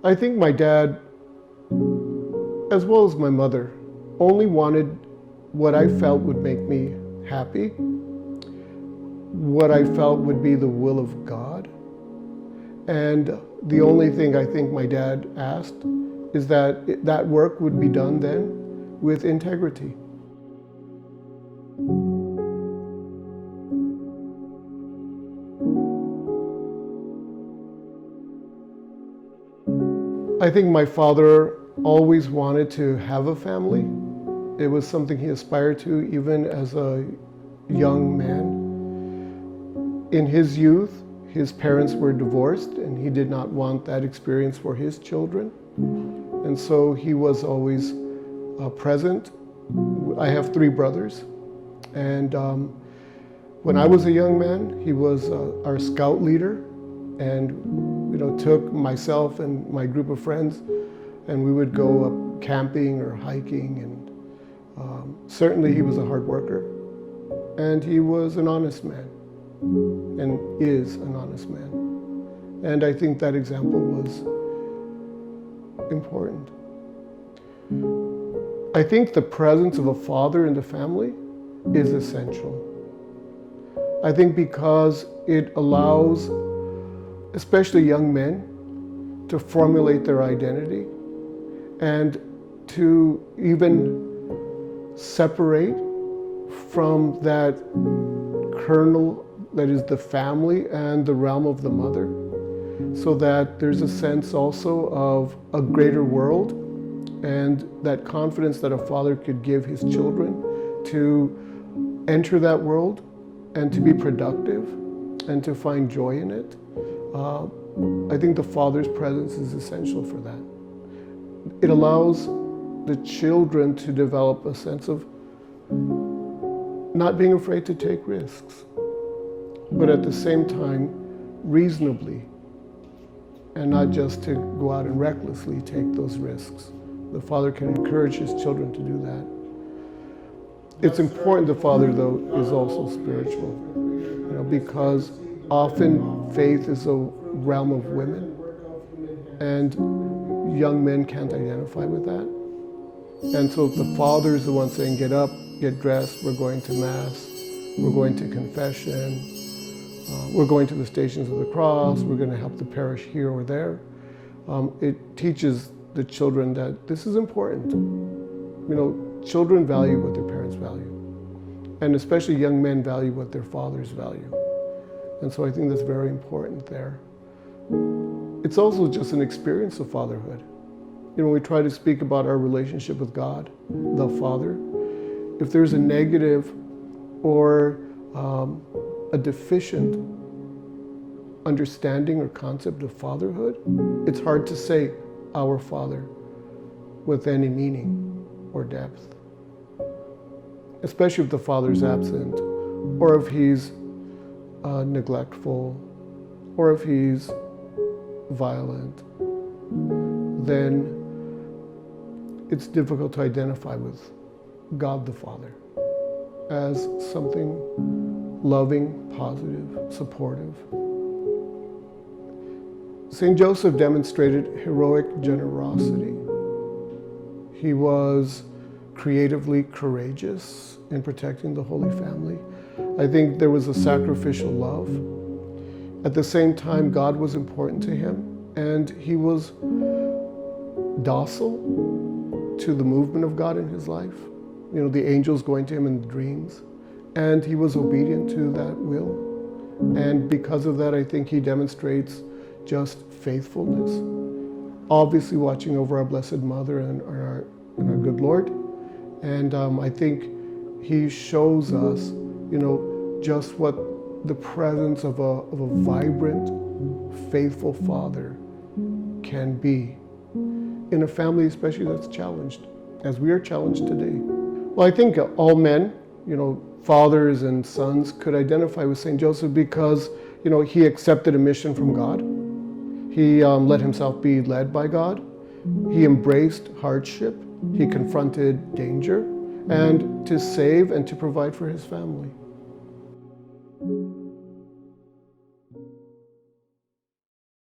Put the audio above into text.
I think my dad, as well as my mother, only wanted what I felt would make me happy, what I felt would be the will of God. And the only thing I think my dad asked is that that work would be done then with integrity. I think my father always wanted to have a family. It was something he aspired to even as a young man. In his youth, his parents were divorced and he did not want that experience for his children. And so he was always present. I have 3 brothers. And when I was a young man, he was our scout leader, and took myself and my group of friends, and we would go up camping or hiking. And certainly he was a hard worker, and he was an honest man, and is an honest man. And I think that example was important. I think the presence of a father in the family is essential. I think because it allows, especially young men, to formulate their identity and to even separate from that kernel that is the family and the realm of the mother, so that there's a sense also of a greater world and that confidence that a father could give his children to enter that world and to be productive and to find joy in it. I think the father's presence is essential for that. It allows the children to develop a sense of not being afraid to take risks, but at the same time, reasonably, and not just to go out and recklessly take those risks. The father can encourage his children to do that. It's important the father, though, is also spiritual, because often faith is a realm of women, and young men can't identify with that. And so if the father is the one saying, get up, get dressed, we're going to Mass, we're going to confession, we're going to the Stations of the Cross, we're going to help the parish here or there, it teaches the children that this is important. Children value what their parents value, and especially young men value what their fathers value. And so I think that's very important there. It's also just an experience of fatherhood. We try to speak about our relationship with God, the Father. If there's a negative or a deficient understanding or concept of fatherhood, it's hard to say our Father with any meaning or depth, especially if the father's absent, or if he's neglectful, or if he's violent. Then it's difficult to identify with God the Father as something loving, positive, supportive. St. Joseph demonstrated heroic generosity. He was creatively courageous in protecting the Holy Family. I think there was a sacrificial love. At the same time, God was important to him, and he was docile to the movement of God in his life. The angels going to him in dreams, and he was obedient to that will. And because of that, I think he demonstrates just faithfulness, obviously watching over our Blessed Mother and our good Lord. And I think he shows us, just what the presence of a vibrant, faithful father can be in a family, especially that's challenged, as we are challenged today. Well, I think all men, fathers and sons, could identify with St. Joseph because, he accepted a mission from God. He let himself be led by God. He embraced hardship. He confronted danger, and to save and to provide for his family.